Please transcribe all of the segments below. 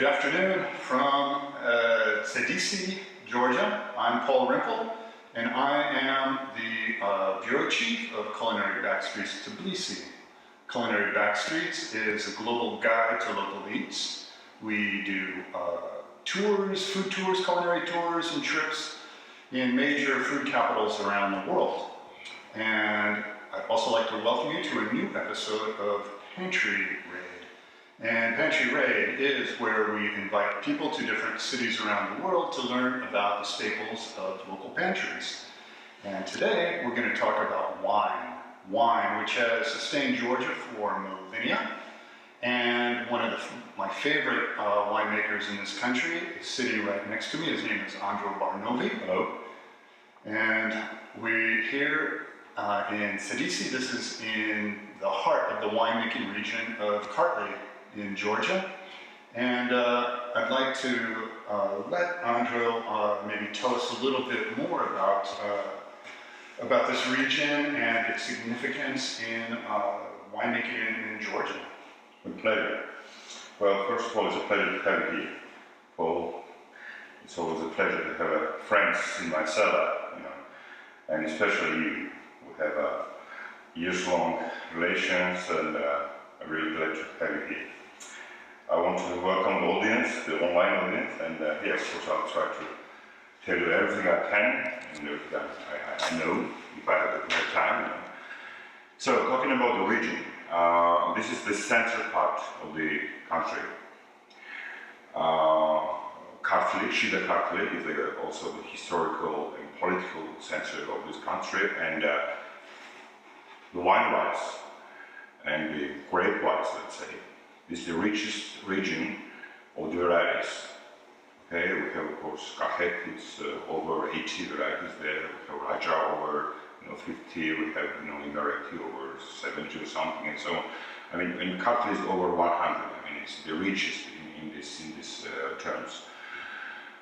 Good afternoon from Tbilisi, Georgia. I'm Paul Rimple, and I am the Bureau Chief of Culinary Backstreets Tbilisi. Culinary Backstreets is a global guide to local eats. We do tours, food tours, culinary tours, and trips in major food capitals around the world. And I'd also like to welcome you to a new episode of Pantry Raid. And Pantry Raid is where we invite people to different cities around the world to learn about the staples of local pantries. And today we're going to talk about wine. Wine, which has sustained Georgia for millennia. And one of my favorite winemakers in this country is sitting right next to me. His name is Andro Barnovi. Hello. And we're here in Tbilisi. This is in the heart of the winemaking region of Kartli in Georgia. And I'd like to let Andro maybe tell us a little bit more about this region and its significance in winemaking in Georgia. With pleasure. Well, first of all, it's a pleasure to have you here, Paul. It's always a pleasure to have friends in my cellar, and especially you. We have years-long relations, and I'm really glad to have you here. I want to welcome the audience, the online audience, and yes, of course, I'll try to tell you everything I can, and everything I know, if I have time. So, talking about the region, this is the central part of the country. Kartli, Shida Kartli is also the historical and political center of this country, and the wine rights and the grape rights, let's say, is the richest region of the varieties. Okay, we have of course Kahet, it's over 80 varieties there. We have Raja over 50. We have Imereti over 70 or something, and so on. I mean, and Kartli is over 100. I mean, it's the richest in this terms.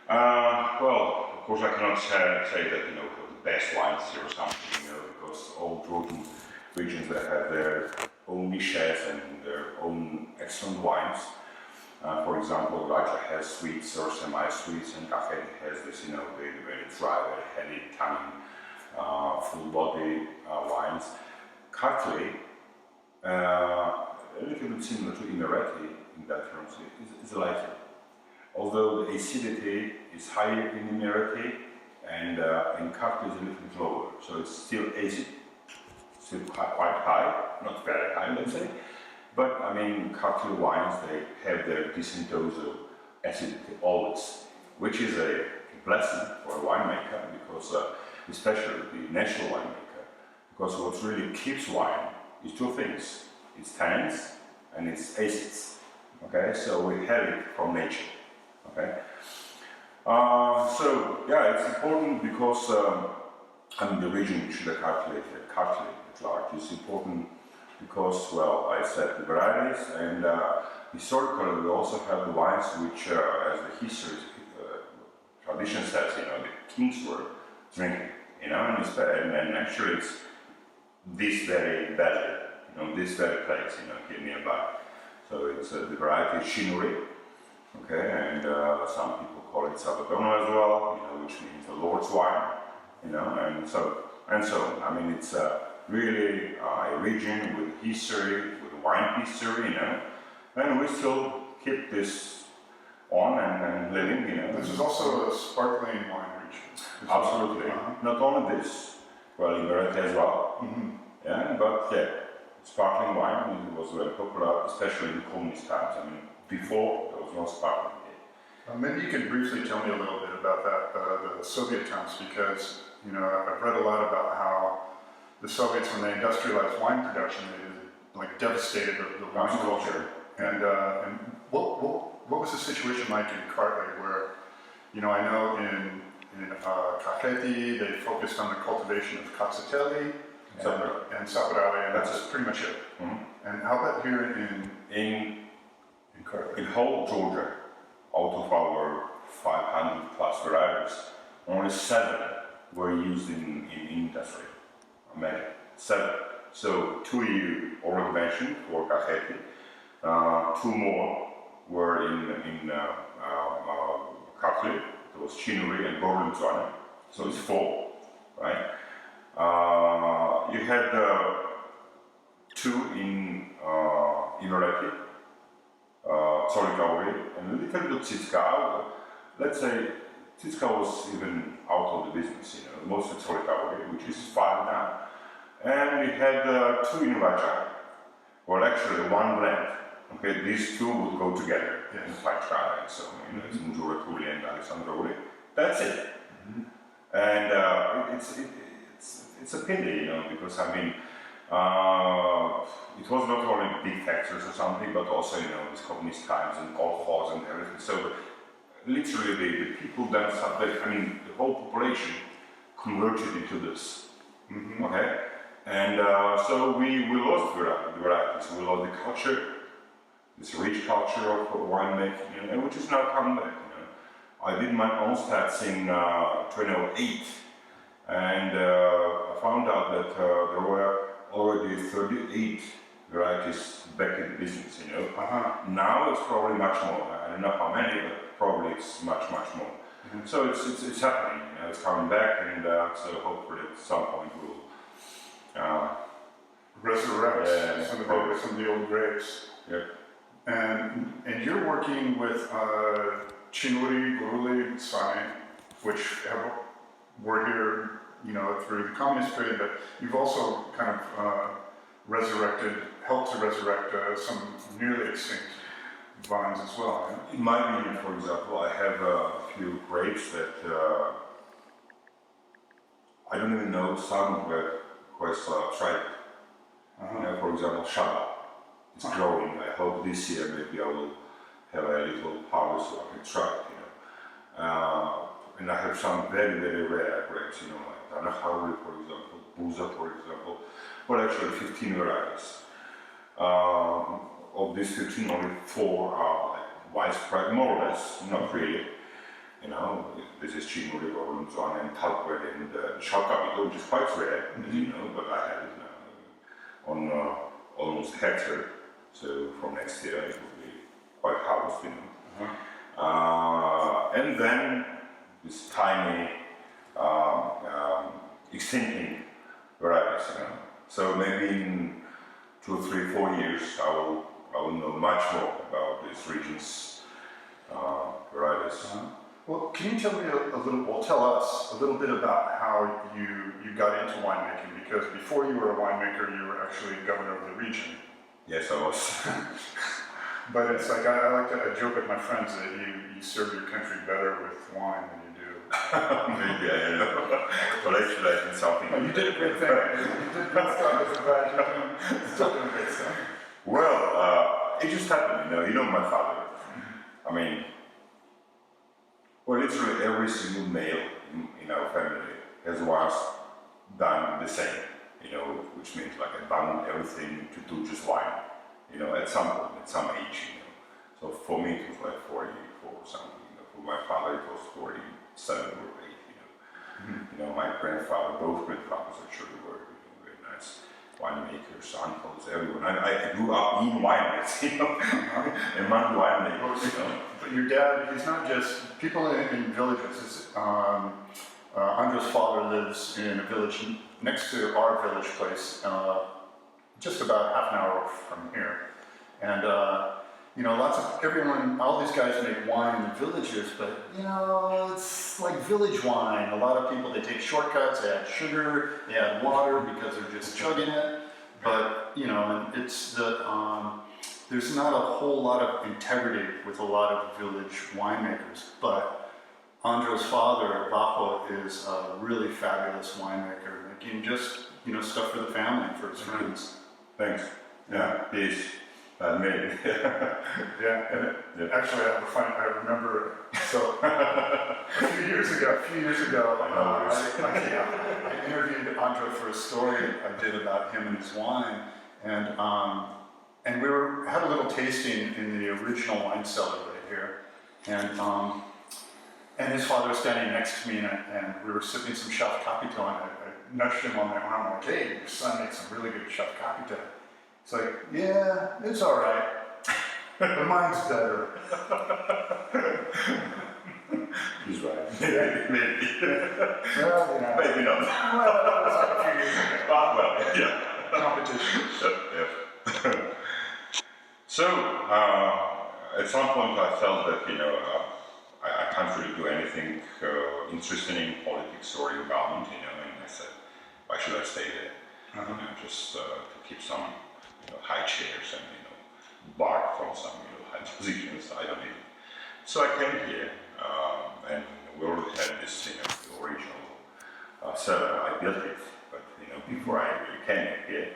Well, of course, I cannot say that we have the best wines here or something, because all Georgian regions that have their own niches and their own excellent wines. For example, Raja has sweets or semi-sweets, and Kahet has this, very dry, very heavy, tannin, full-body wines. Kartli, a little bit similar to Imereti in that terms, is lighter. Although the acidity is higher in Imereti, and in Kartli is a little bit lower, so it's still acid, still quite high, not very high, let's say. But I mean, Kartli wines, they have their decent dose of acidity always, which is a blessing for a winemaker, because especially the natural winemaker, because what really keeps wine is two things: it's tannins and it's acids. Okay, so we have it from nature. Okay, so yeah, it's important because I mean, the region Shida Kartli at large is important because, well, I said the varieties, and historically we also have the wines which, as the history tradition says, the kings were drinking, and actually it's this very valley, this very place, here nearby. So it's the variety Shinuri, okay, and some people call it Sabadono as well, which means the Lord's wine, and so on. I mean, it's really a region with history, with wine history, and we still keep this on and living, This is also a sparkling wine region. Absolutely. Not only this, well, Imereti as well, yeah, but yeah, sparkling wine was very popular, especially in communist times. I mean, before there was no sparkling. Maybe you could briefly tell me a little bit about that, the Soviet times, because I've read a lot about how the Soviets, when they industrialized wine production, they devastated the wine culture. And what was the situation like in Kartli, where I know in Kakheti they focused on the cultivation of Katsateli and Saparali, and that's pretty much it. And how about here in Kartli? In whole Georgia, out of our 500 plus varieties, only 7 were used in industry. Many, 7. So 2 you already mentioned for Kakheti, 2 more were in Kartli. It was Chinuri and Gorlenzwane. So it's 4, right? You had 2 in Imereti, Solikauri, and a little bit of Tsitska. Let's say Tsitska was even out of the business, most of Solikauri, which is 5 now. And we had 2 in Raja, well actually 1 blend. Okay, these 2 would go together in Pachka, and so it's Njura Tuli and Alexandra Uli. That's it. And it's a pity, because I mean, it was not only big factories or something, but also these communist times and kolkhoz and everything. So literally the people themselves, I mean, the whole population converted into this. Okay, and so we lost the varieties. We lost the culture, this rich culture of winemaking, and which is now coming back. I did my own stats in 2008, and I found out that there were already 38 varieties back in business. Now it's probably much more. I don't know how many, but probably it's much more. So it's happening. It's coming back, and so hopefully at some point we'll resurrect some of the old grapes. Yep. And you're working with Chinuri, Guruli, Svane, which were here, through the communist period, but you've also kind of helped to resurrect some nearly extinct vines as well. Right? In my region, for example, I have a few grapes that I don't even know some were quite tried. For example, Shida. It's growing. I hope this year maybe I will have a little harvest so I can try it. And I have some very, very rare grapes, like Danahauri, for example, Buza, for example, but actually 15 varieties. Of these 15, only 4 are like widespread, more or less, not really. This is Chinuri, Gorlenzwane, and Talqued, and Shalkapito, which is quite rare, as you know, but I have it now on almost a hectare. So from next year it will be quite harvest, and then this tiny extincting varieties, So maybe in 2, 3, 4 years I will know much more about these regions' varieties. Well, can you tell me tell us a little bit about how you got into winemaking? Because before you were a winemaker, you were actually governor of the region. Yes, I was. But it's like, I like to joke with my friends that you serve your country better with wine than you do. Maybe, I don't know. But actually I did something. You did a great thing. You did good stuff as a badge. You're still doing great stuff. Well, it just happened, my father. I mean, well, literally every single male in our family has once done the same, which means like abandon everything to do just wine, at some point, at some age, So for me it was like 44 or something, For my father it was 47 or 8, My grandfather, both grandfathers actually were very nice winemakers, uncles, everyone. I grew up in winemakers, among winemakers, But your dad, he's not just, people in villages, Andro's father lives in a village next to our village place, just about half an hour from here. And, all these guys make wine in the villages, but, it's like village wine. A lot of people, they take shortcuts, they add sugar, they add water because they're just chugging it. But, and it's there's not a whole lot of integrity with a lot of village winemakers. But Andro's father, Vaho, is a really fabulous winemaker, making just, stuff for the family and for his friends. Thanks. Yeah, peace. Maybe. Yeah, and actually I remember, so a few years ago, I interviewed Andro for a story I did about him and his wine, and we had a little tasting in the original wine cellar right here, and his father was standing next to me, and we were sipping some Chef Capito, and I nudged him on the arm, like, hey, your son makes some really good Chef Capito. It's like, yeah, it's all right. But mine's better. He's right. Maybe. Well, you know. Maybe not. Well, it's like a few years ago. Well, yeah. Competition. Yeah. So, at some point I felt that, I can't really do anything interesting in politics or in government, and I said, why should I stay there? Just to keep some, high chairs and, bark from some, high positions. I don't need it. So I came here, and we already had this, the original cellar. I built it, but, before I really came here.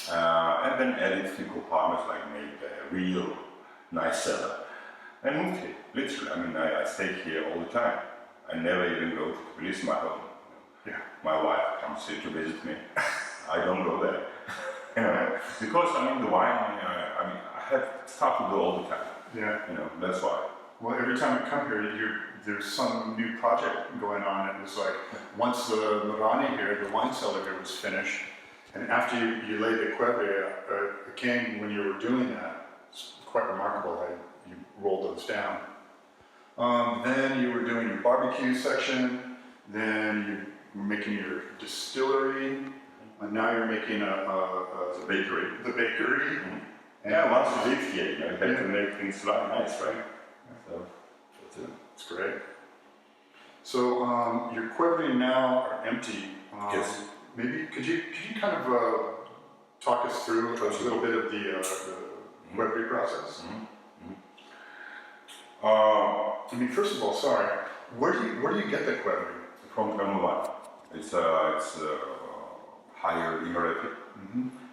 And then added a few compartments, like made a real nice cellar. And moved here, literally. I mean, I stay here all the time. I never even go to Tbilisi, my home. Yeah. My wife comes here to visit me. I don't go there. Because, the wine, I have stuff to do all the time. Yeah. That's why. Well, every time I come here, there's some new project going on. It was like, once the marani here, the wine cellar here was finished, and after you laid the quevre, it came when you were doing that. It's quite remarkable how you rolled those down. Then you were doing your barbecue section, then you were making your distillery, and now you're making The bakery. the bakery. And Yeah, once you live here, you have to make things look nice, right? So, that's it. It's great. So your quevre now are empty. Yes. Maybe could you kind of talk us through a little bit of the quevre process? I mean, first of all, sorry, where do you get the quevre? From Rimple. It's higher emirated.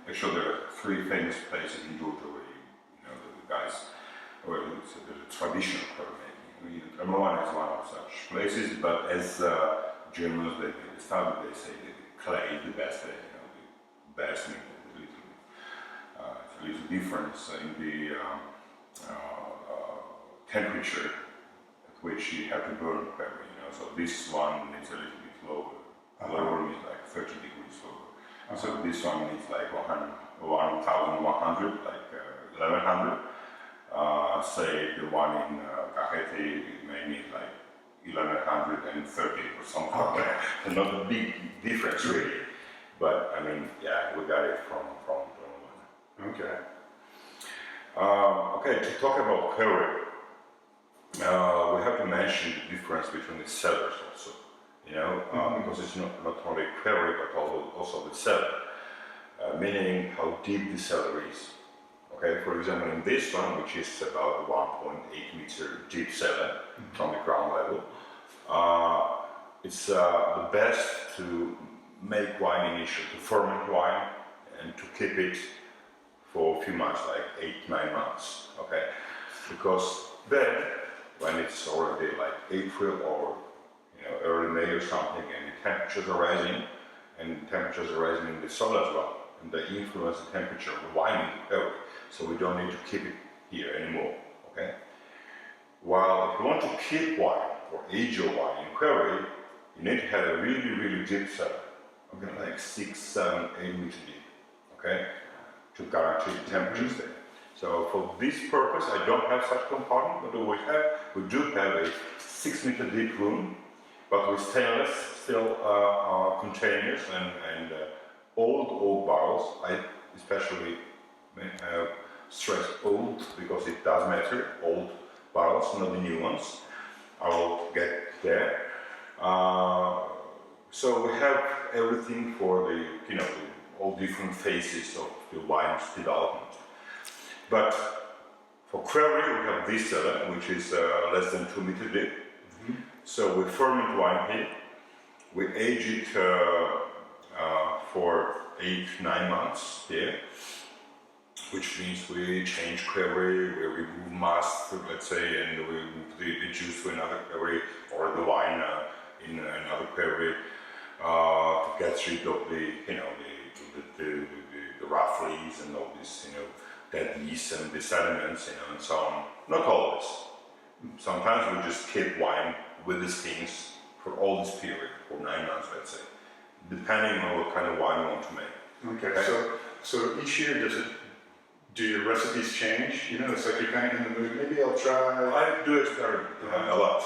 Actually, there are three famous places in Georgia where the guys, well, it's a traditional quevre making. Rimple is one of such places, but as Germans they started, they say that clay is the best, the best means it's a little difference in the temperature at which you have to burn quevre. So this one is a little bit lower. Lower means like 30 degrees lower. So this one is like 1,100, like 1,100. Say the one in Kaheti may need like 1,130 or something like that. So not a big difference really. But yeah, we got it from one. Okay. Okay, to talk about quevre, we have to mention the difference between the cellars also. Because it's not only quevre but also the cellar, meaning how deep the cellar is. Okay, for example, in this one, which is about 1.8 meter deep cellar from the ground level, it's the best to make wine initially, to ferment wine and to keep it for a few months, like 8-9 months. Okay, because then when it's already like April or early May or something, and the temperatures are rising, and the temperatures are rising in the soil as well, and they influence the temperature of the wine in the quevre, so we don't need to keep it here anymore. Okay. While if you want to keep wine or age your wine in quevre, you need to have a really, really deep cellar. Okay, like 6, 7, 8 meters deep. Okay, to guarantee the temperatures there. So for this purpose, I don't have such compartment, but we do have a 6 meter deep room, but with stainless steel containers and old oak barrels. I especially stress old because it does matter. Old barrels, not the new ones. I will get there. So we have everything for the all different phases of the wine's development. But for quevre, we have this cellar, which is less than 2 meters deep. So we ferment wine here. We age it for 8-9 months here, which means we change quevre, we remove must, let's say, and we move the juice to another quevre or the wine in another quevre to get rid of the rough leaves and all this, dead yeast and the sediments, and so on. Not always. Sometimes we just keep wine with the skins for all this period, for 9 months, let's say, depending on what kind of wine you want to make. Okay. So each year, do your recipes change? You know, it's like you're kind of in the mood. Maybe I'll try. I do experiment a lot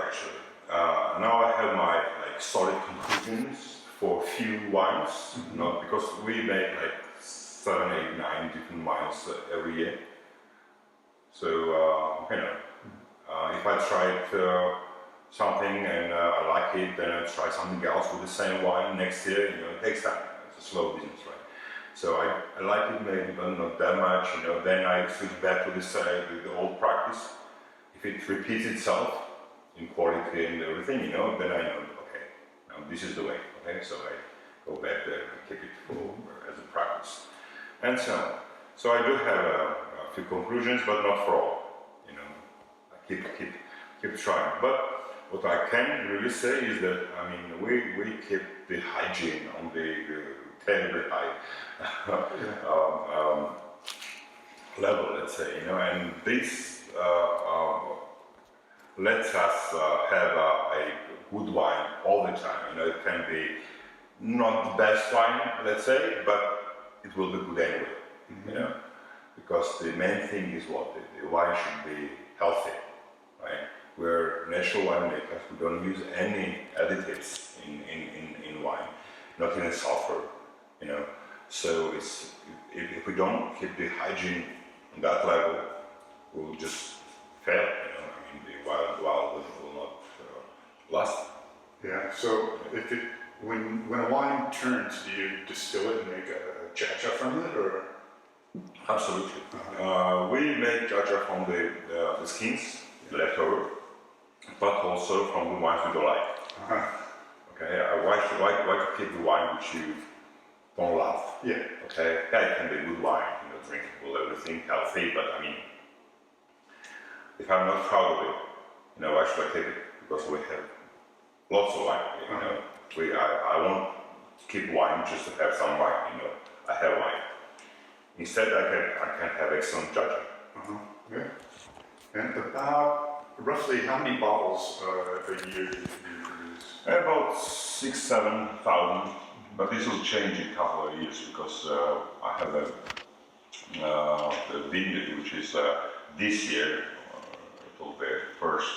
actually. Now I have my solid conclusions for few wines, not because we make 7, 8, 9 different wines every year. So if I tried something and I like it, then I try something else with the same wine next year. It takes time. It's a slow business, right? So I like it maybe, but not that much. Then I switch back to the old practice. If it repeats itself in quality and everything, then I know, okay, now this is the way. Okay, so I go back there and keep it for as a practice, and so on. So I do have a few conclusions, but not for all. I keep trying. But what I can really say is that we keep the hygiene on the terribly high level, let's say, and this lets us have a good wine all the time. It can be not the best wine, let's say, but it will be good anyway. Because the main thing is what the wine should be healthy, right? We're natural winemakers. We don't use any additives in wine, not even sulfur, So if we don't keep the hygiene on that level, we'll just fail. The wild will not last. Yeah. So when a wine turns, do you distill it and make a cha-cha from it, or? Absolutely. We make cha-cha from the skins, the leftover, but also from the wines we don't like. Okay. Why to keep the wine which you don't love? Yeah. Okay. Yeah, it can be good wine, drinkable, everything healthy, but if I'm not proud of it, why should I keep it? Because we have lots of wine. I won't keep wine just to have some wine. I have wine. Instead, I can have excellent cha-cha. Yeah. And about roughly how many bottles a year do you produce? About 6,000-7,000, but this will change in a couple of years because I have the vineyard, which is this year. It will be first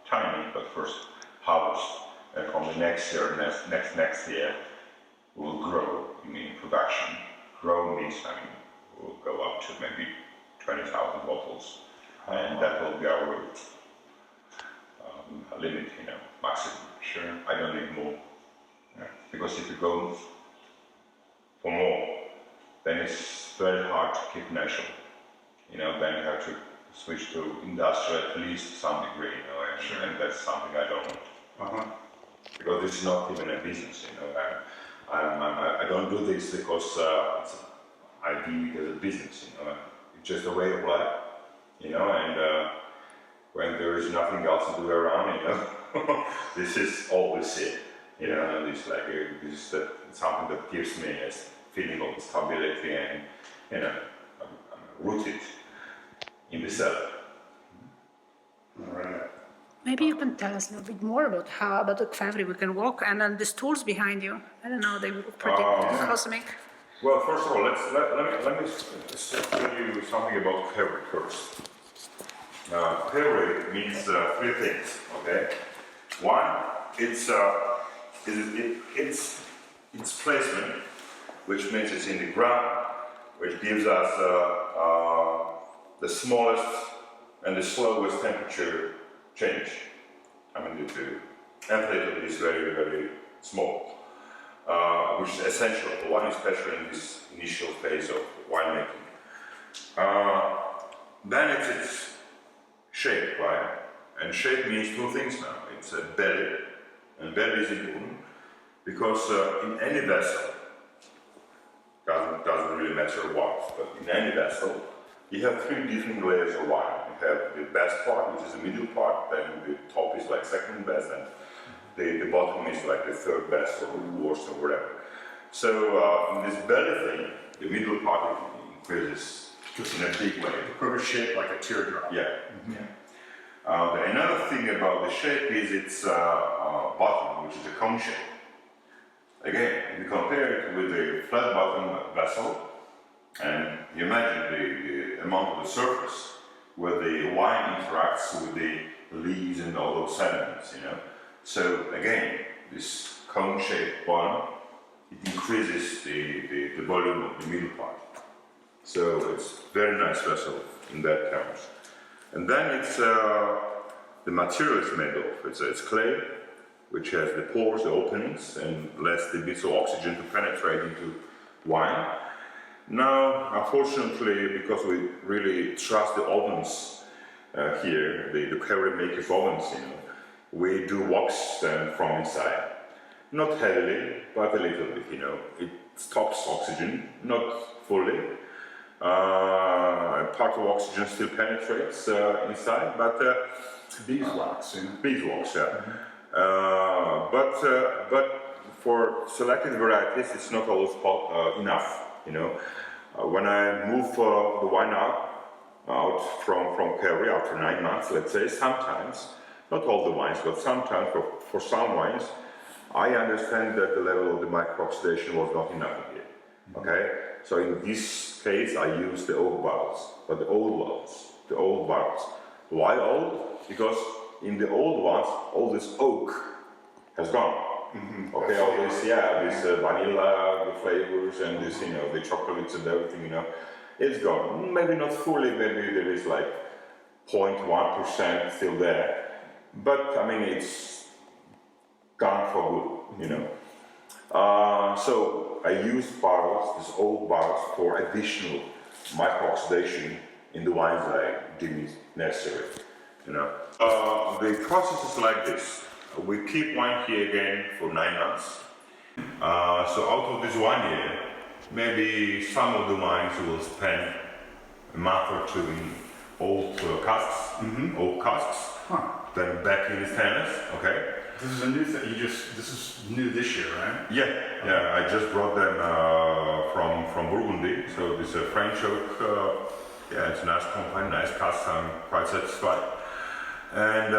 tiny, but first harvest, and from the next year, next year, will grow in production. Grow means we'll go up to maybe 20,000 bottles, and that will be our limit, maximum. Sure. I don't need more, because if you go for more, then it's very hard to keep natural. Then you have to switch to industrial at least some degree, and that's something I don't want. Because this is not even a business, I don't do this because I view it as a business, It's just a way of life, and when there is nothing else to do around, this is all we see, and it's this is something that gives me a feeling of stability and, I'm rooted in the cellar. All right. Maybe you can tell us a little bit more about the family. We can walk, and then the stools behind you. I don't know, they look pretty cosmic. Well, first of all, let me tell you something about fabric first. Fabric means 3 things. Okay, one, it's placement, which means it's in the ground, which gives us the smallest and the slowest temperature change. The amplitude is very, very small, which is essential for wine, especially in this initial phase of winemaking. Then it's its shape, right? And shape means 2 things now. It's a belly, and belly is important because in any vessel, doesn't really matter what, but in any vessel, you have 3 different layers of wine. You have the best part, which is the middle part, then the top is second best, and the bottom is the 3rd best or worst or whatever. So in this belly thing, the middle part increases in a big way. It's shaped like a teardrop. Yeah. Another thing about the shape is its bottom, which is a cone shape. Again, if you compare it with the flat bottom vessel, And you imagine the amount of the surface where the wine interacts with the leaves and all those sediments, you know. So again, this cone-shaped bottom, it increases the volume of the middle part. So it's very nice vessel in that terms. And then it's the material is made of. It's clay, which has the pores, the openings, and lets the bits of oxygen to penetrate into wine. Now, unfortunately, because we really trust the ovens here, the quarry makers ovens, you know, we do wax them from inside. Not heavily, but a little bit, you know. It stops oxygen, not fully. Part of oxygen still penetrates inside, but Beeswax, you know. beeswax, yeah. But for selected varieties, it's not always enough, you know. When I move the wine out from quarry after 9 months, let's say, sometimes, not all the wines, but sometimes for some wines, I understand that the level of the micro-oxidation was not enough here. Okay, so in this case, I use the old barrels, but the old barrels. Why old? Because in the old ones, all this oak has gone. Okay, all this, this vanilla, the flavors, and this, you know, the chocolates and everything, you know, it's gone. Maybe not fully, maybe there is like 0.1% still there, but I mean, it's gone for good, you know. So I used barrels, these old barrels, for additional micro-oxidation in the wines that I deemed necessary, you know. The process is like this. We keep wine here again for 9 months. So out of this 1 year, maybe some of the wines will spend a month or two in old casks, old casks, then back in stainless, okay? This is a new thing. This is new this year, right? Yeah. I just brought them from Burgundy. So this French oak. It's a nice company, nice cask. I'm quite satisfied. And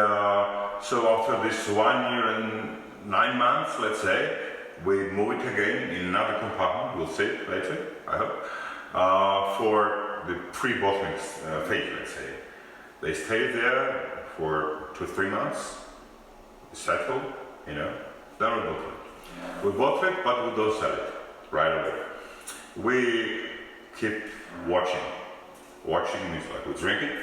so after this 1 year and 9 months, let's say, we move it again in another compartment. We'll see it later, I hope, for the pre-bottling phase, let's say. They stay there for 2 or 3 months. Settle, you know, then we bottle it. We bottle it, but we don't sell it right away. We keep watching. Watching means like we drink it,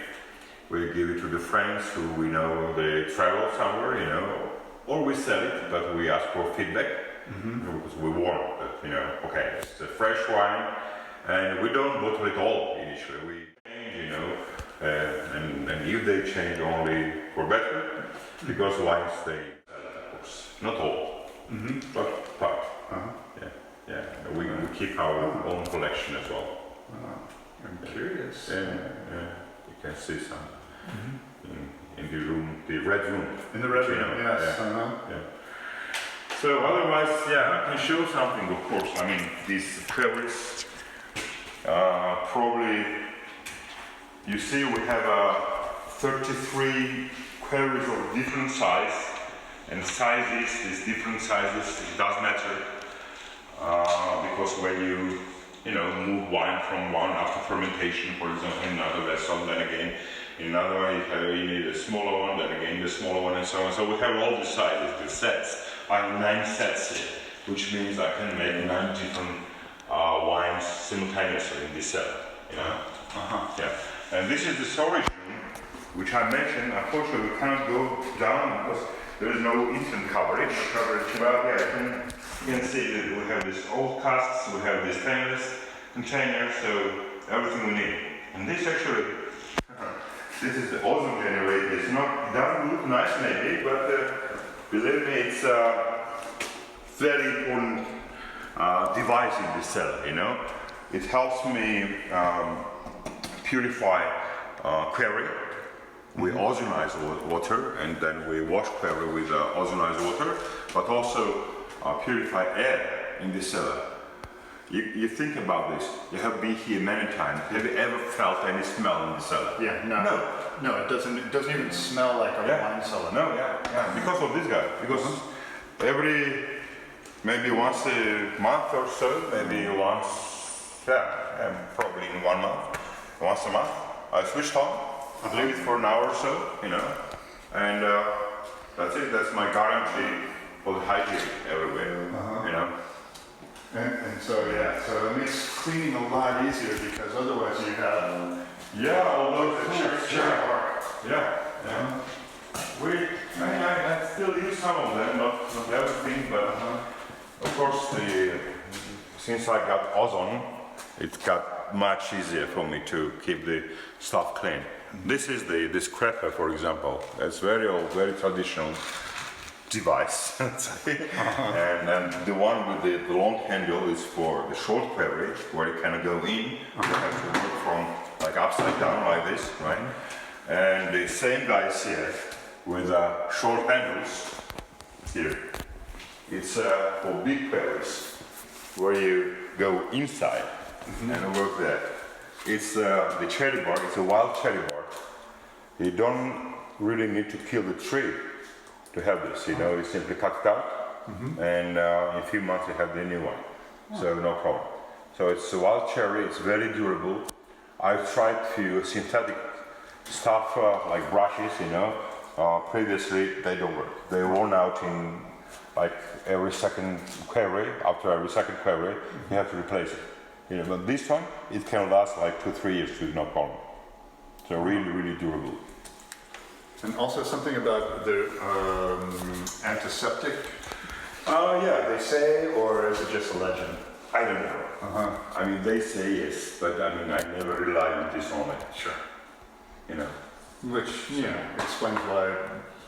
we give it to the friends who we know they travel somewhere, you know, or we sell it, but we ask for feedback because we want that, you know, okay, it's a fresh wine, and we don't bottle it all initially. We change, you know, and if they change only for better. Because wines they of course, not all, but part. Yeah. We keep our own collection as well. I'm curious. You can see some in the room, the red room. In the red room, yes. Yeah. So otherwise, I can show something, of course. I mean, these quarries. Probably, you see, we have 33. Quarries of different size and sizes, these different sizes, it does matter because when you move wine from one after fermentation, for example, in another vessel, then again in another one you need a smaller one, then again the smaller one, and so on. So we have all the sizes, the sets. I have 9 sets here, which means I can make 9 different wines simultaneously in this cellar. You know? And this is the storage room, which I mentioned. Unfortunately, we cannot go down because there is no instant coverage. Well, you can see that we have these old casks, we have this stainless container, so everything we need. And this actually, this is the ozone generator. It doesn't look nice maybe, but believe me, it's a very important device in this cellar, you know. It helps me purify quarry. We ozonize water and then we wash quarry with ozonized water, but also purify air in the cellar. You think about this, you have been here many times. Have you ever felt any smell in the cellar? Yeah, no, it doesn't even smell like a wine cellar. No, because of this guy. Because maybe once a month or so, maybe once Yeah, probably in 1 month, once a month. I switched on, leave it for an hour or so, you know, and that's it. That's my guarantee for the hygiene everywhere, you know. And so, yeah, so it makes cleaning a lot easier because otherwise you have Yeah, although the the cherry bark. yeah. I still use some of them, not everything, but of course, since I got ozone, it got much easier for me to keep the stuff clean. This is the scraper, for example. It's very old, very traditional device. And the one with the long handle is for the short query, where you kind of go in. You have to work from like upside down like this, right? And the same guys here with short handles here. It's for big queries, where you go inside and work there. It's the cherry bark. It's a wild cherry bark. You don't really need to kill the tree to have this, you know, you simply cut it out, and in a few months you have the new one, so no problem. So it's a wild cherry, it's very durable. I've tried few synthetic stuff like brushes, you know, previously they don't work. They worn out in like every second query, after every second query, you have to replace it. You know, but this one, it can last like 2-3 years with no problem. So really, really durable. And also something about the antiseptic. Yeah, They say, or is it just a legend? I don't know. I mean, they say yes, but I mean, I never rely on this only. Sure. You know. Which, explains why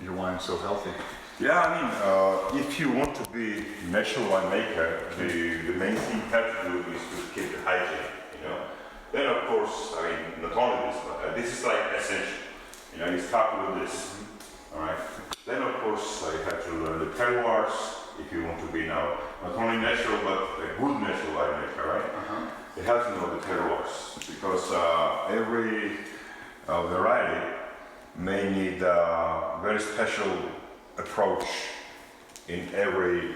your wine's so healthy. Yeah, I mean, if you want to be natural winemaker, the main thing you have to do is to keep the hygiene, you know. Then of course, I mean, not only this, but this is like essential. You know, you start with this, all right? Then of course, you have to learn the terroirs if you want to be now not only natural, but a good natural winemaker, right? You have to know the terroirs, because every variety may need a very special approach in every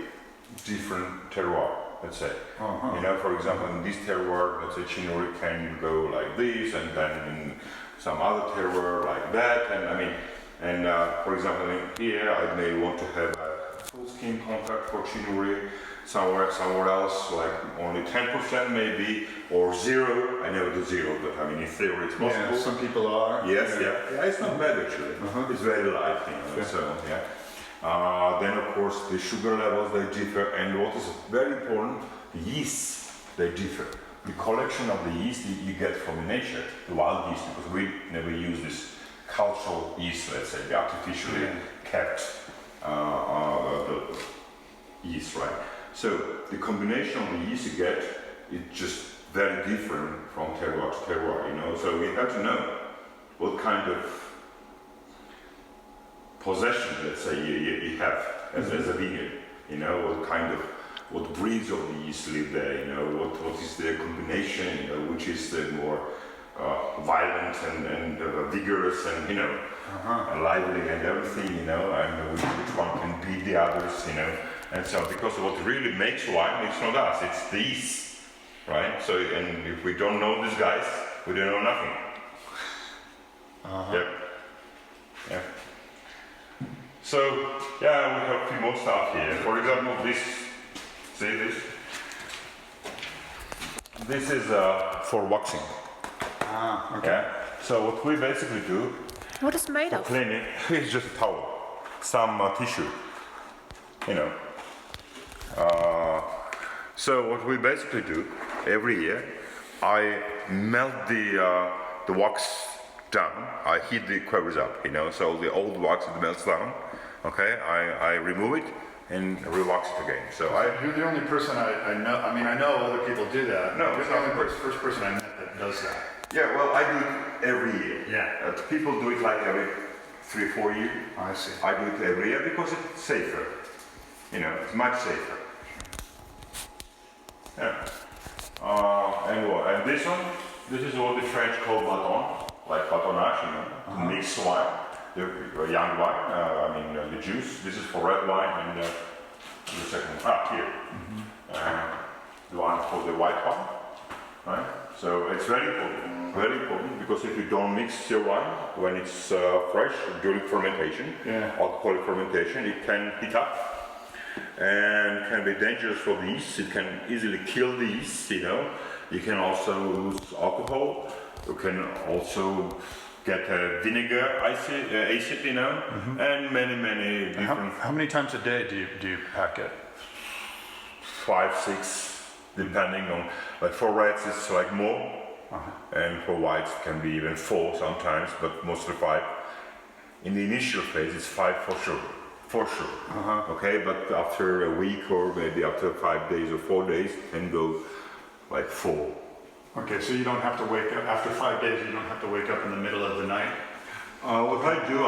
different terroir, let's say. You know, for example, in this terroir, let's say Chinuri can go like this, and then in some other terroir like that, and I mean, and for example, in here I may want to have a full skin contact for Chinuri, somewhere else like only 10% maybe, or 0. I never do 0, but I mean in theory it's possible. Yeah, some people are. Yes, yeah, it's not bad actually. It's very light, you know. Sure. So yeah. Then of course the sugar levels they differ, and what is very important, the yeasts they differ. The collection of the yeast you get from nature, the wild yeast, because we never use this cultural yeast, let's say, the artificially kept the yeast, right? So the combination of the yeast you get is just very different from terroir to terroir, you know. So we have to know what kind of possession, let's say, you have as a vineyard, you know, what breeds of the yeast live there, you know, what is their combination, you know, which is the more violent and vigorous and, you know, lively and everything, you know, and which one can beat the others, you know. And so, because what really makes wine, it's not us, it's the yeast, right? So, and if we don't know these guys, we don't know nothing. Yep. Yeah. So, yeah, we have a few more stuff here. For example, this, see this? This is for waxing. Okay. Yeah. So what we basically do What is made for of? cleaning is just a towel, some tissue, you know. So what we basically do every year, I melt the wax down. I heat the quivers up, you know. So the old wax it melts down. Okay, I remove it and re-wax it again. So You're the only person I know. I mean, I know other people do that. No, You're it's the not only the first person I met that does that. yeah, well, I do it every year. Yeah. People do it like every 3-4 years. I see. I do it every year because it's safer. You know, it's much safer. Yeah. And what? And this one, this is what the French call bâton, like bâtonnage, you know, to mix wine, the young wine. I mean, the juice. This is for red wine, and the second one, here. The one for the white wine. right? So it's very important, because if you don't mix your wine when it's fresh during fermentation, alcoholic fermentation, it can heat up and can be dangerous for the yeast. It can easily kill the yeast, you know. You can also lose alcohol. You can also get vinegar acid, you know, and many different. How many times a day do you pack it? 5, 6, depending on. Like for reds, it's like more, and for whites it can be even 4 sometimes, but mostly 5. In the initial phase, it's 5 for sure. Okay, but after a week or maybe after 5 days or 4 days, it can go like 4. Okay, so you don't have to wake up, after 5 days, you don't have to wake up in the middle of the night? What I do,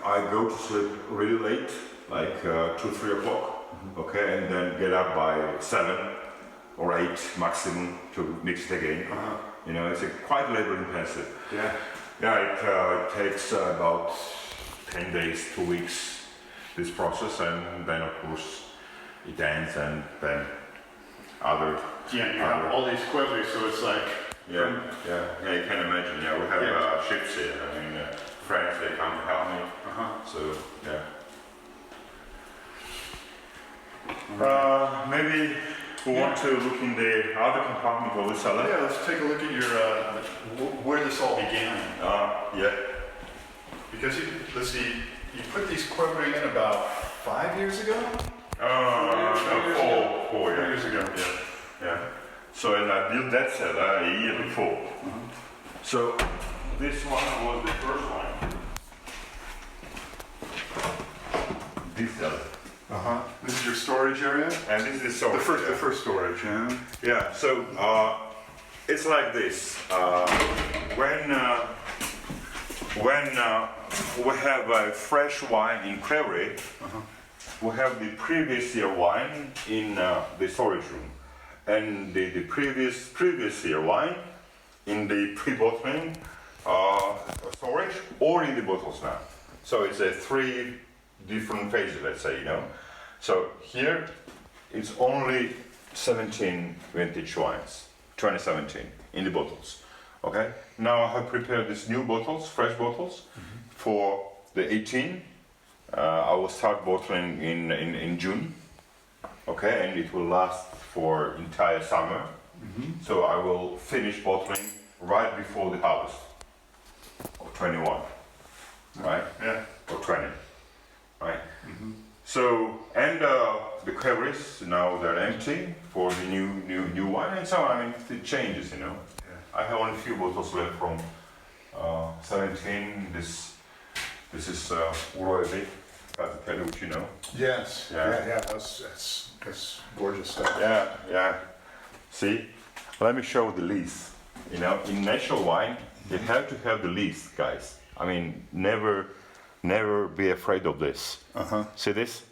I go to sleep really late, like 2, 3 o'clock, okay, and then get up by 7 or 8 maximum to mix it again. You know, it's quite labor intensive. Yeah, it takes about 10 days, 2 weeks, this process, and then of course it ends, and then other. Yeah, you have all these quivers, so it's like. Yeah, you can imagine. Yeah, we have ships here. I mean, friends, they come to help me. So yeah. Maybe we want to look in the other compartment of the cellar. Yeah, let's take a look at your where this all began. Yeah. Because let's see, you put these quivering in about 5 years ago. 4 years ago. Yeah. So and I built that cellar a year before. So this one was the first one. This cellar. This is your storage area? And this is the storage. The first storage, yeah. Yeah, so it's like this. When we have a fresh wine in Prairie, we have the previous year wine in the storage room, and the previous year wine in the pre-bottling storage, or in the bottles now. So it's a 3 different phases, let's say, you know. So here it's only 17 vintage wines, 2017 in the bottles. Okay. Now I have prepared these new bottles, fresh bottles, for the 18. I will start bottling in June. Okay, and it will last for entire summer. So I will finish bottling right before the harvest of 21, right? Yeah. Or 20, right? So, and the cavities now they're empty for the new wine, and so I mean it changes, you know. I have only a few bottles left from 17. This is Uroebi. Got to tell you what you know. Yes. Yeah. That's gorgeous stuff. Yeah. See, let me show the lees. You know, in natural wine, you have to have the lees, guys. I mean, never be afraid of this. See this?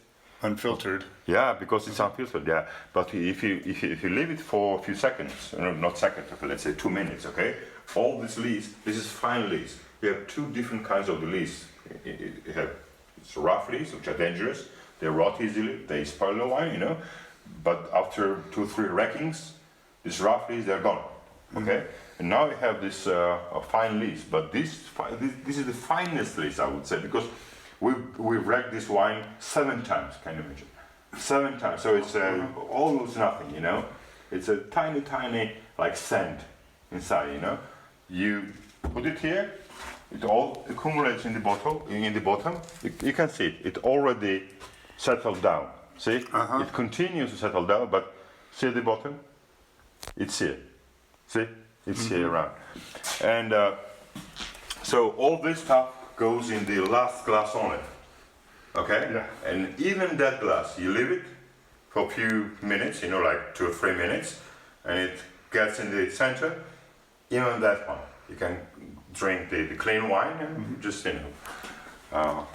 Unfiltered. Yeah, because it's unfiltered. Yeah, but if you leave it for a few seconds, not seconds, okay, let's say 2 minutes, okay. All these lees, this is fine lees. We have 2 different kinds of the lees. You have rough lees, which are dangerous. They rot easily. They spoil the wine, you know. But after 2, 3 rackings, these rough lees, they're gone. Okay. And now we have this fine lees, but this is the finest lees, I would say, because we've racked this wine 7 times. Can you imagine? 7 times. So it's almost nothing, you know. It's a tiny like sand inside, you know. You put it here. It all accumulates in the bottle, in the bottom. You can see it. It already settled down. See? It continues to settle down, but see the bottom? It's here. See? It's here around. And so all this stuff goes in the last glass only. Okay? Yeah. And even that glass, you leave it for a few minutes, you know, like 2 or 3 minutes, and it gets in the center. Even that one, you can drink the clean wine and just, you know,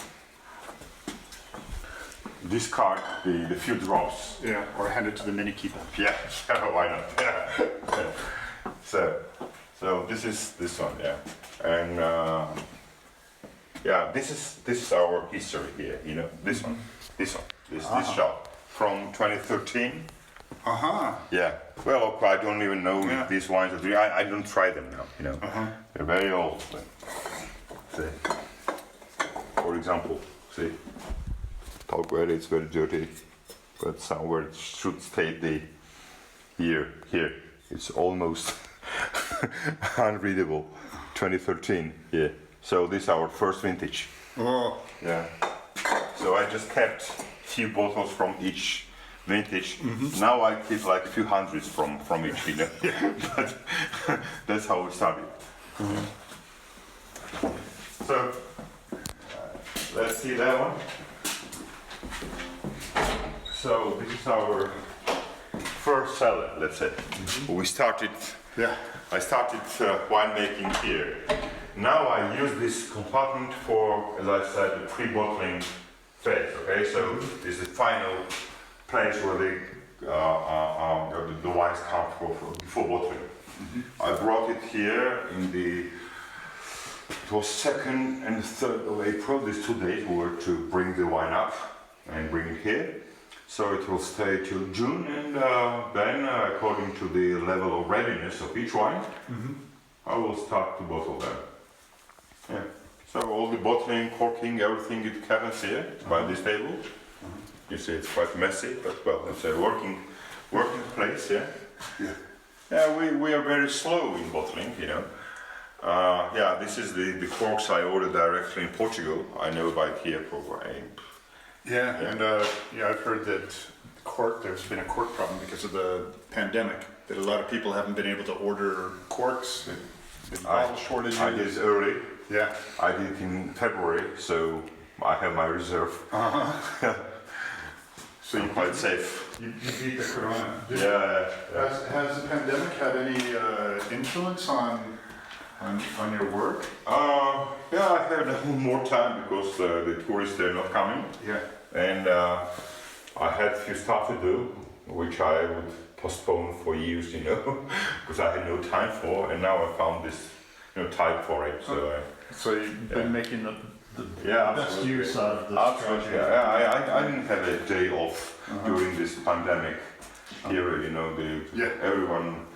discard the few drops. Yeah, or hand it to the mini keeper. Yeah, why not? Yeah. So this is this one, yeah, and yeah, this is our history here, you know. This shop from 2013 Yeah. Well, okay, I don't even know Yeah. if these wines are. I don't try them now. You know, they're very old. But, see, for example, see, Tbilisi, it's very dirty, but somewhere it should stay the here. It's almost unreadable. 2013. Yeah. So this is our first vintage. Oh, Yeah. So I just kept few bottles from each vintage. Now I keep like a few hundreds from each, you know. But that's how we started. So let's see that one. So this is our first cellar, let's say. We started. yeah. I started winemaking here. Now I use this compartment for, as I said, the pre-bottling phase. Okay, so this is the final place where the wines come before bottling. I brought it here in it was 2nd and 3rd of April. These 2 days we were to bring the wine up and bring it here. So it will stay till June, and then according to the level of readiness of each wine, I will start to bottle them. Yeah. So all the bottling, corking, everything it happens here by this table. You see, it's quite messy, but well, it's a working place. Yeah. Yeah. We are very slow in bottling, you know. Yeah, this is the corks I ordered directly in Portugal. I know about here for Yeah, and I've heard that there's been a cork problem because of the pandemic, that a lot of people haven't been able to order corks, bottle shortages. I did it early. Yeah. I did it in February, so I have my reserve. So you're quite safe. You beat the corona. Yeah. Has the pandemic had any influence on your work? Yeah, I had more time because the tourists they're not coming. Yeah. And I had few stuff to do, which I would postpone for years, you know, because I had no time for. And now I found this, time for it. So you've been making the yeah, best absolutely. use out of this Absolutely. project. Yeah, I didn't have a day off during this pandemic period. You know, everyone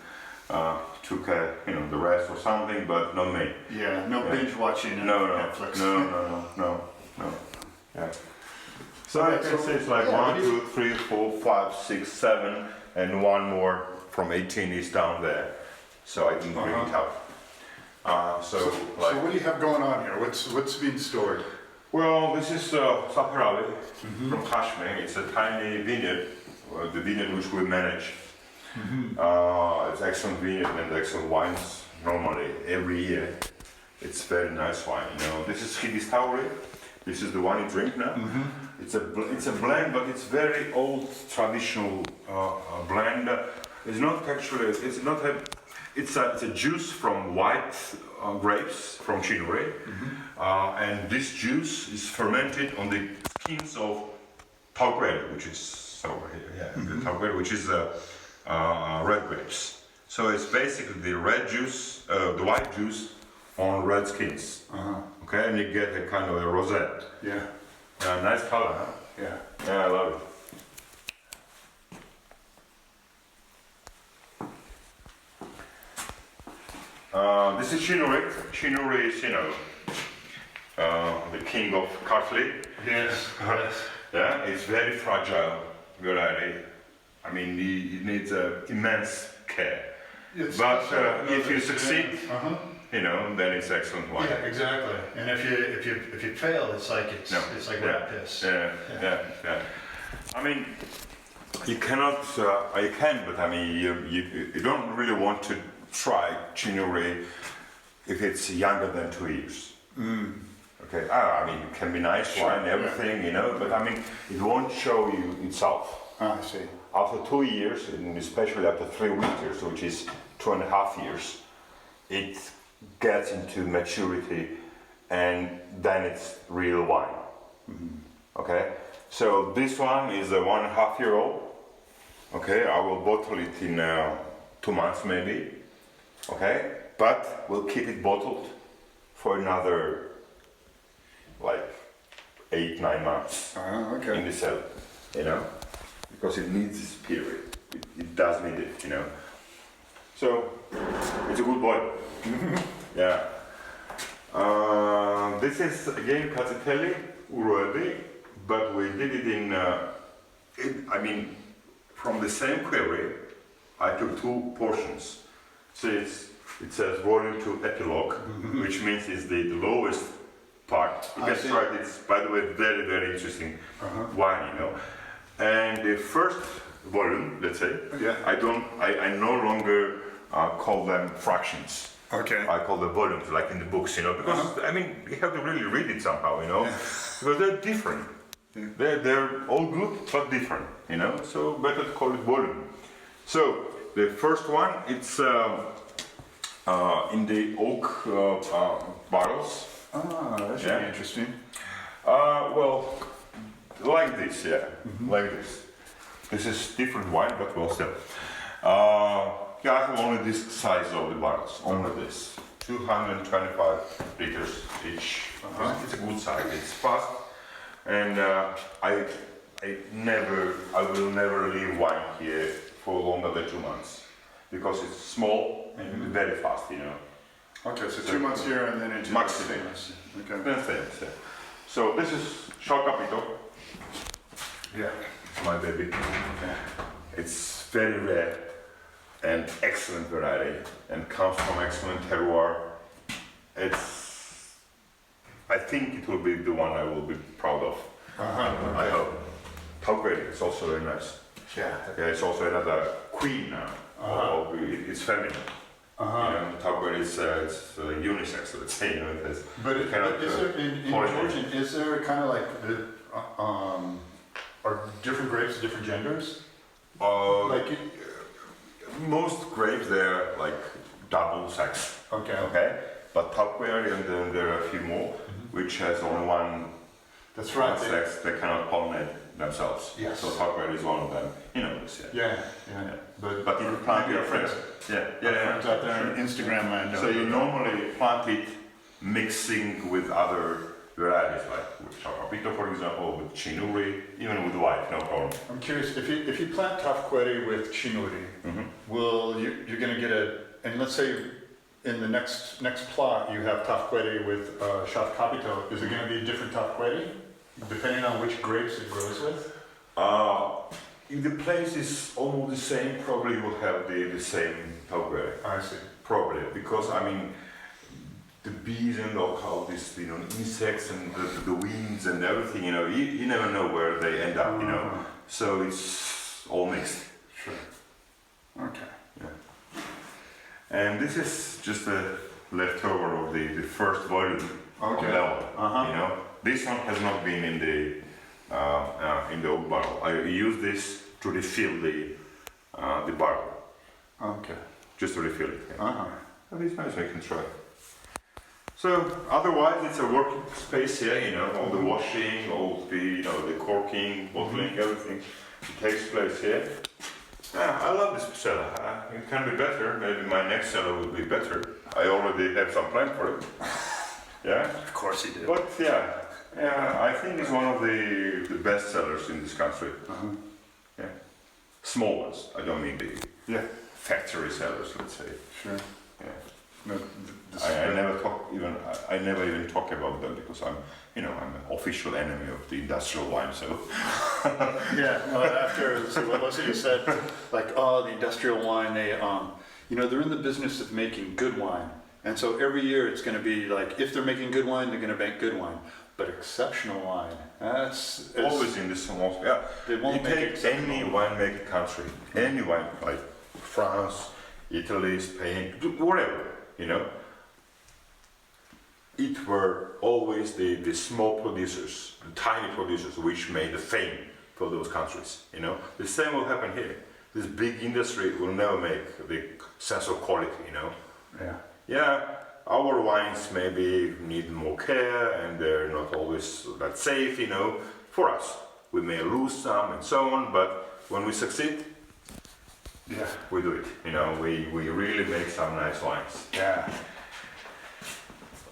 took the rest or something, but not me. Yeah, no binge watching on Netflix. No. Yeah. So I can say it's like 1, 2, 3, 4, 5, 6, 7, and one more from 18 is down there. So I didn't bring it up. So what do you have going on here? What's being stored? Well, this is Saparali from Kashmir. It's a tiny vineyard, the vineyard which we manage. It's excellent vineyard and excellent wines normally every year. It's very nice wine, you know. This is Shida Kartli. This is the one you drink now. It's a blend, but it's very old traditional blend. It's not actually. It's a juice from white grapes from Chile, and this juice is fermented on the skins of Tbilisi, which is over here. Yeah, Tbilisi, which is red grapes. So it's basically the red juice, the white juice on red skins. Okay, and you get a kind of a rosette. Yeah. Nice color, huh? Yeah. Yeah, I love it. This is Chinuri. Chinuri is, the king of Kartli. Yes. Yeah, it's very fragile variety. I mean, it needs immense care. But if you succeed, then it's excellent wine. Yeah, exactly. And if you fail, it's like rat piss. Yeah. I mean, you cannot. You can, but I mean, you don't really want to try Chinuri if it's younger than 2 years. Okay. I mean, it can be nice wine, everything, but I mean, it won't show you itself. I see. After 2 years, and especially after 3 winters, which is 2.5 years, it gets into maturity, and then it's real wine. Okay, so this one is a 1.5-year-old. Okay, I will bottle it in 2 months maybe. Okay, but we'll keep it bottled for another like 8-9 months Okay. in the cellar, because it needs this period. it does need it, you know. So it's a good boy. Yeah. This is again Katsipeli already, but we did it in. I mean, from the same query, I took 2 portions. So it says volume to epilogue, which means it's the lowest part. You can try it. It's, by the way, very, very interesting wine, you know. And the first volume, let's say, I no longer call them fractions. Okay. I call them volumes, like in the books, you know, because I mean, you have to really read it somehow, you know, because they're different. They're all good, but different, you know. So better to call it volume. So the first one, it's in the oak barrels. Ah, that should be interesting. Well, like this, like this. This is different wine, but well, still. I have only this size of the barrels, only this. 225 liters each. It's a good size. It's fast, and I will never leave wine here for longer than 2 months because it's small and very fast, you know. Okay, so 2 months here and then into maximum. Okay. That's it. So this is Capito. Yeah. It's my baby. It's very rare and excellent variety and comes from excellent terroir. I think it will be the one I will be proud of. I hope. Tbilisi is also very nice. Yeah. It's also another queen now. It's feminine. You know, Tbilisi is unisex, let's say. You know, it has. But is there in Georgian? Is there kind of like are different grapes different genders? Most grapes they're like double sex. Okay. But Tbilisi and then there are a few more, which has only one. That's right. Sex. They cannot pollinate themselves. Yes. So Tbilisi is one of them. You know this, Yeah. But you plant your friends. Friends out there on Instagram land. So you normally plant it mixing with other varieties, like with Capito, for example, with Chinuri, even with white, no problem. I'm curious if you plant Tbilisi with Chinuri, will you're going to get and let's say in the next plot you have Tbilisi with Shida Kartli, is it going to be a different Tbilisi depending on which grapes it grows with? If the place is almost the same, probably you will have the same Tbilisi. I see. Probably, because I mean, the bees and all this, you know, insects and the winds and everything, you know, you never know where they end up, you know. So it's all mixed. Sure. Okay. Yeah. And this is just a leftover of the first volume of that one. You know, this one has not been in the oak barrel. I use this to refill the barrel. Okay. Just to refill it. Yeah. It's nice. I can try. So otherwise, it's a working space here. You know, all the washing, all the the corking, bottling, everything takes place here. Yeah, I love this cellar. It can be better. Maybe my next cellar will be better. I already have some plan for it. Yeah. Of course you do. But I think it's one of the best sellers in this country. Yeah. Small ones. I don't mean the factory sellers, let's say. Sure. Yeah. No, I never even talk about them because I'm an official enemy of the industrial wine. So after what Leslie said, like the industrial wine, they're in the business of making good wine, and so every year it's going to be like if they're making good wine, they're going to make good wine. But exceptional wine, it's always in the small. Yeah, they won't take any winemaking country, any wine like France, Italy, Spain, whatever. You know, it were always the small producers, the tiny producers, which made the fame for those countries. You know, the same will happen here. This big industry will never make the sense of quality. You know. Yeah. Our wines maybe need more care, and they're not always that safe. You know, for us, we may lose some and so on, but when we succeed. Yeah, we do it. You know, we really make some nice wines. Yeah.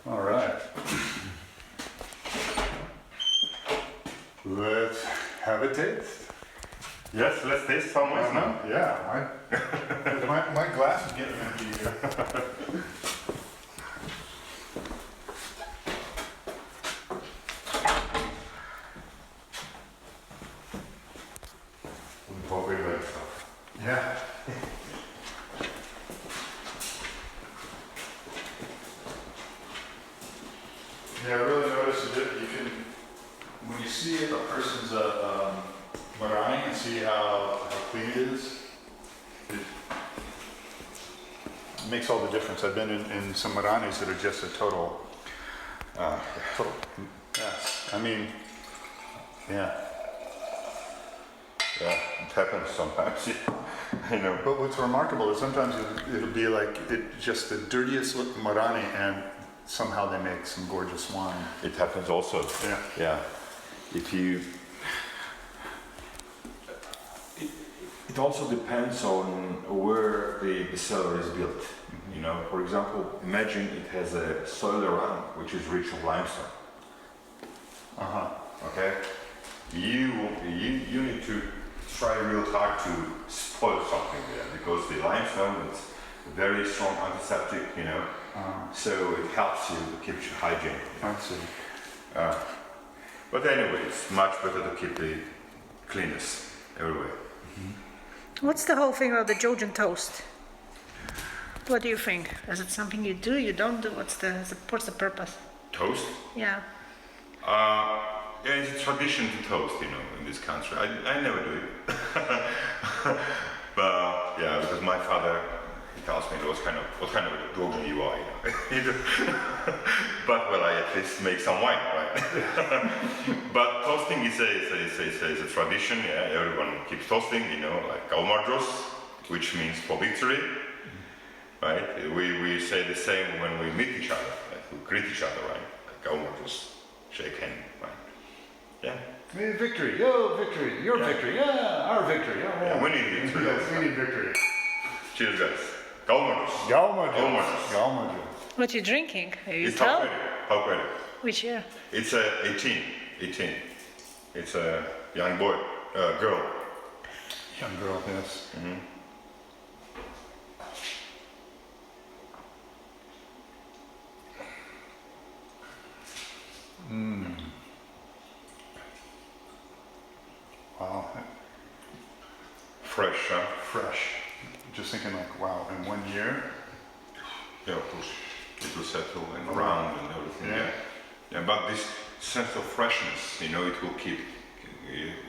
All right. Let's have a taste. Yes, let's taste some wines now. Yeah, my glass is getting empty here. Yeah. Yeah, I really noticed that you can, when you see a person's marani and see how clean it is, it makes all the difference. I've been in some maranis that are just a total mess. I mean, yeah. Yeah, it happens sometimes. You know. But what's remarkable is sometimes it'll be like just the dirtiest marani, and somehow they make some gorgeous wine. It happens also. Yeah. Yeah. If you. It also depends on where the cellar is built. Mm-hmm. You know, for example, imagine it has a soil around which is rich of limestone. Okay. You need to try real hard to spoil something there, because the limestone is very strong antiseptic, you know, so it helps you to keep your hygiene. I see. But anyway, it's much better to keep the cleanness everywhere. Mm-hmm. What's the whole thing about the Georgian toast? What do you think? Is it something you do, you don't do? What's the purpose? Toast? Yeah. Yeah, it's a tradition to toast, you know, in this country. I never do it. But yeah, because my father, he tells me what kind of a Georgian you are, you know. But well, I at least make some wine, right? But toasting is a tradition. Yeah, everyone keeps toasting, you know, like Galmardros, which means for victory, right? We say the same when we meet each other, like we greet each other, right? Like Galmardros, shake hand, right? Yeah. Victory, yo, victory, your victory, yeah, our victory. Yeah, we need victory. Yes, we need victory. Cheers, guys. Galmardros. Galmardros. What are you drinking? You It's tell? how credit. Which year? It's 18. It's a young boy, girl. Young girl, yes. Mm-hmm. Wow. Fresh, huh? Fresh. Just thinking like, wow, in 1 year? Yeah, of course. It will settle and round and everything. Yeah. Yeah, but this sense of freshness, you know, it will keep.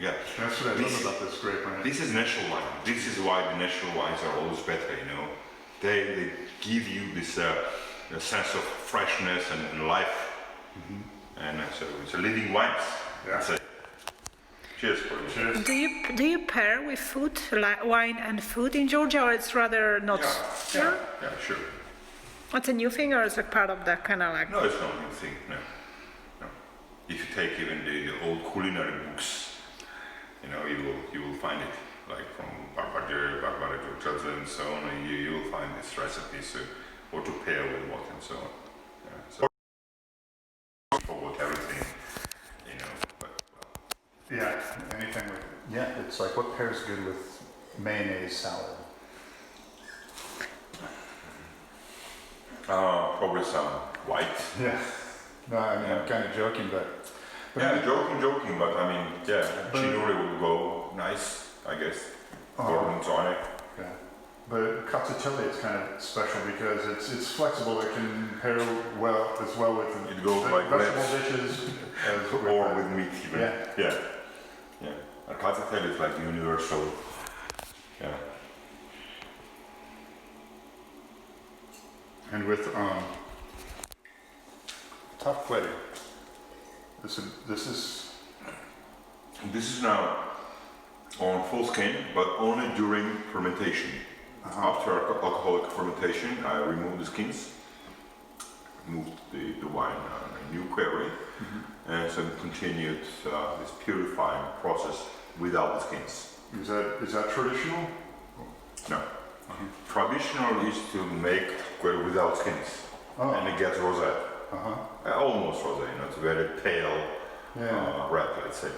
Yeah. That's what I love about this grape, right? This is natural wine. This is why the natural wines are always better, you know. They give you this sense of freshness and life. Mm-hmm. And so it's a living wine. Yeah. Cheers for you. Cheers. Do you pair with food, like wine and food in Georgia, or it's rather not? Yeah, sure. What's a new thing, or is it part of the kind of like? No, it's not a new thing. No. If you take even the old culinary books, you know, you will find it, like from Barbara Georgia and so on. And you will find these recipes, what to pair with what and so on. Yeah, so forgot everything, you know. But, Yeah, anything with, yeah, it's like what pairs good with mayonnaise salad? Probably some white. Yeah. No, I mean, I'm kind of joking, but Yeah, joking, but I mean, yeah, chinuri would go nice, I guess. Gorgonzola. yeah. But cacciatelle is kind of special because it's flexible. It can pair well with It goes like vegetable bread. dishes Or with meat even. Yeah. Yeah. And cacciatelle is like universal. Yeah. And with tough clay. This This is now on full skin, but only during fermentation. After alcoholic fermentation, I remove the skins, moved the wine on a new quarry, and so continued this purifying process without the skins. is that traditional? No. Traditional is to make quarry without skins, and it gets rosé. Almost rosé, you know, it's very pale red, let's say.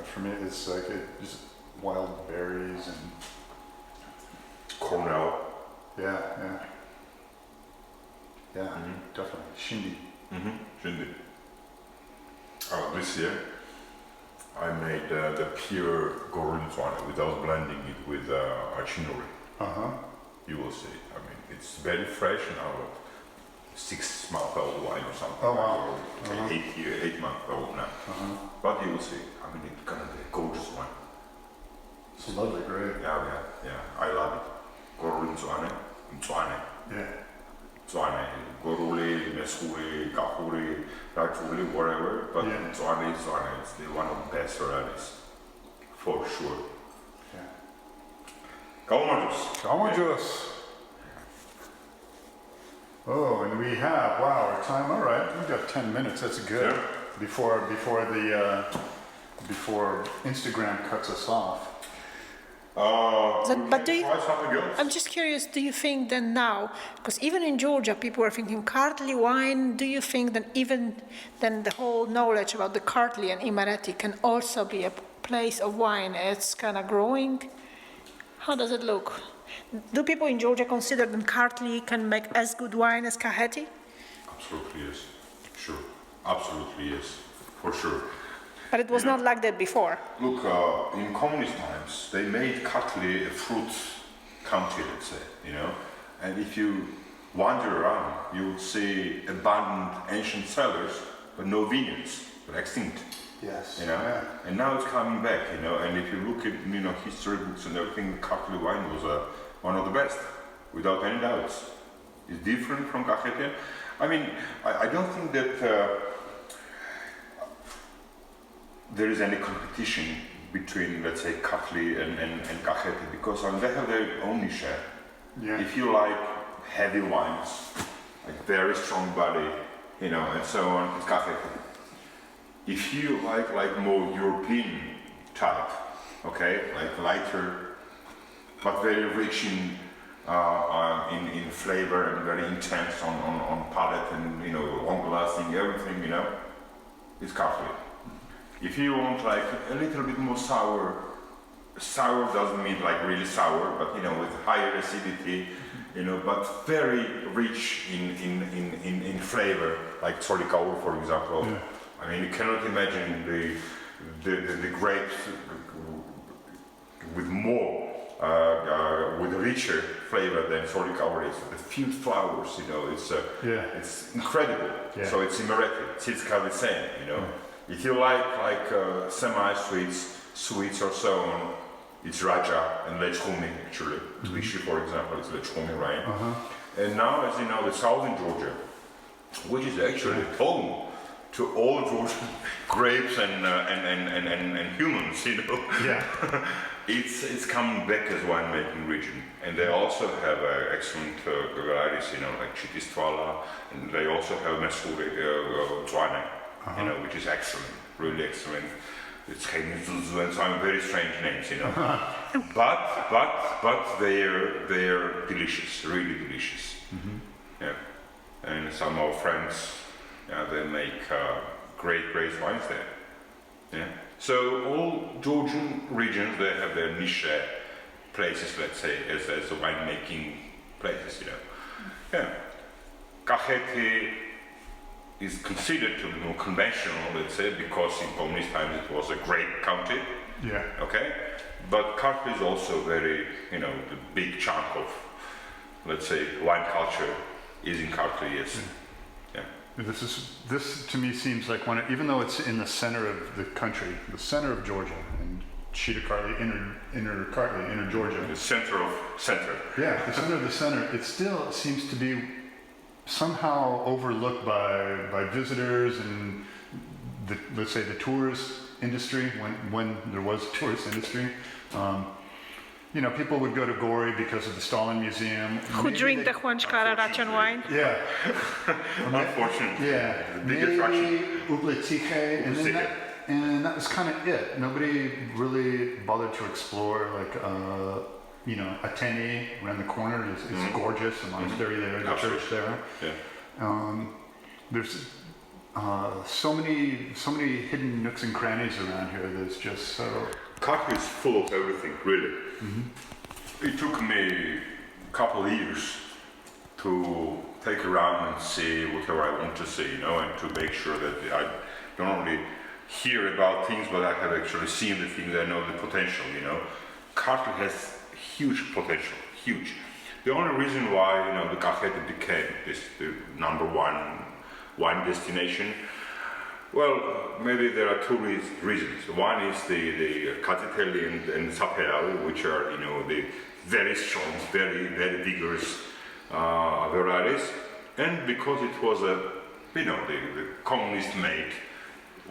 For me, it's like just wild berries and Cornell. yeah. Definitely Shindi. Shindi. Oh, this year I made the pure Gorgonzola without blending it with archinery. You will see. I mean, it's very fresh now. 6-month-old wine or something. Oh, wow. Or 8-month-old now. But you will see. I mean, it's gonna be a gorgeous wine. It's lovely, great. Yeah. I love it. Gorgonzola, Yeah. Zoane, Goruli, Mesculi, Kahuri, Rajuli, whatever, but Yeah. Zoane is one of the best varieties, for sure. Yeah. Kalmajus. Oh, and we have, wow, our time, all right, we've got 10 minutes, that's good. Yeah. Before Instagram cuts us off. But do you, try something else? I'm just curious, do you think that now, because even in Georgia people are thinking Kartli wine, do you think that even then the whole knowledge about the Kartli and Imereti can also be a place of wine? It's kind of growing. How does it look? Do people in Georgia consider that Kartli can make as good wine as Kaheti? Absolutely yes. Sure. Absolutely yes. For sure. But it was not like that before. Look, in communist times, they made Kartli a fruit county, let's say, and if you wander around, you would see abandoned ancient cellars, but no vineyards, but extinct. Yes. Yeah. And now it's coming back, and if you look at, history books and everything, Kartli wine was one of the best, without any doubts. It's different from Kaheti. I mean, I don't think that there is any competition between, let's say, Kartli and Kaheti, because they have their own niche. Yeah. If you like heavy wines, like very strong body, and so on, it's Kaheti. If you like more European type, okay, like lighter, but very rich in flavor and very intense on palate and long lasting everything, it's Kartli. If you want like a little bit more sour doesn't mean like really sour, but with higher acidity, but very rich in flavor, like Solikaur, for example. Yeah. I mean, you cannot imagine the grapes with more, with richer flavor than Solikaur is. The field flowers, it's incredible. Yeah. So it's Imereti, Tsitska the same, If you like semi-sweets or so on, it's Raja and Lechumi actually. Tbilisi, for example, is Lechumi, right? And now, as you know, the southern Georgia, which is actually home to all Georgian grapes and humans, Yeah. it's coming back as winemaking region, and they also have excellent varieties, like Chitistvala, and they also have Mesuri Zwane. Which is excellent, really excellent. It's Zuzu and so on, very strange names, but they're delicious, really delicious. Yeah, and some of our friends, they make great wines there. Yeah, so all Georgian regions, they have their niche places, let's say, as winemaking places, Yeah, Kaheti is considered to be more conventional, let's say, because in communist times it was a grape county. Yeah. Okay, but Kartli is also very, the big chunk of, let's say, wine culture is in Kartli. Yes. Yeah. This to me seems like even though it's in the center of the country, the center of Georgia, and Shida Kartli, inner Georgia. The center of center. Yeah, the center of the center. It still seems to be somehow overlooked by visitors and let's say the tourist industry when there was a tourist industry. People would go to Gori because of the Stalin Museum. Who drink the Huanchkara Rachen wine? Yeah. Unfortunately. Yeah. The big attraction. Upletiche, and that was kind of it. Nobody really bothered to explore Ateni around the corner is gorgeous, the monastery there, the church there. Yeah. so many hidden nooks and crannies around here that's just so... Kartli is full of everything, really. It took me a couple of years to take around and see whatever I want to see, you know, and to make sure that I don't only hear about things, but I have actually seen the things, I know the potential, you know. Kartli has huge potential, huge. The only reason why, you know, the Kartli became the #1 wine destination, well, maybe there are two reasons. One is the Kartli and Sapel, which are, you know, the very strong, very vigorous varieties, and because it was a, you know, the communist-made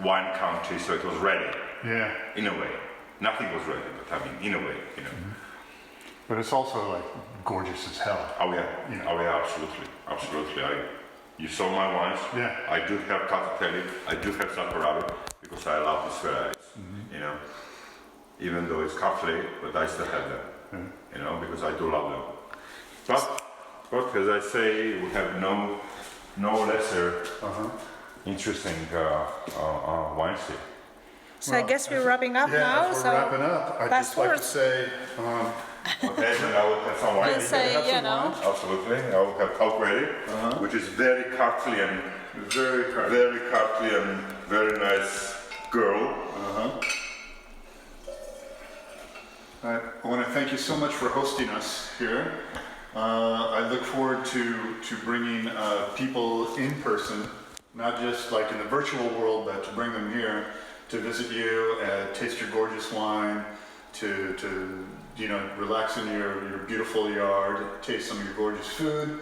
wine country, so it was ready. Yeah. In a way, nothing was ready, but I mean, in a way, you know. But it's also like gorgeous as hell. Oh yeah, You know. oh yeah, absolutely. You saw my wines. Yeah. I do have Kartli, I do have Saperavi, because I love these varieties. You know, even though it's Kartli, but I still have them. You know, because I do love them. But as I say, we have no lesser interesting wines here. So I guess we're wrapping up Yeah, now. as we're So wrapping up, I'd last just like to words. say, Okay, then I will have some wine. We'll say, have some you know, wine. Absolutely, I will have Talquetti, which is very Kartlian, very Kartlian, very nice girl. I want to thank you so much for hosting us here. I look forward to bringing people in person, not just like in the virtual world, but to bring them here to visit you, taste your gorgeous wine, to you know, relax in your beautiful yard, taste some of your gorgeous food.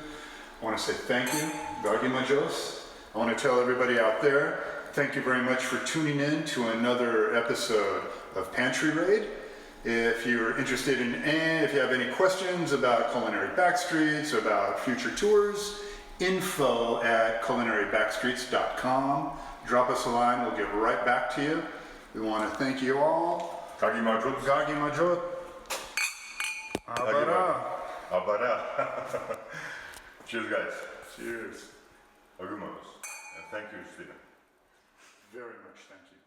I want to say thank you, Gargi Majos. I want to tell everybody out there, thank you very much for tuning in to another episode of Pantry Raid. If you're interested in, if you have any questions about Culinary Backstreets, about future tours, info@culinarybackstreets.com. Drop us a line, we'll get right back to you. We want to thank you all. Gargi Majut. Gargi Majot. Abara. Abara. Cheers, guys. Cheers. Agumos. And thank you, Stephen. Very much, thank you.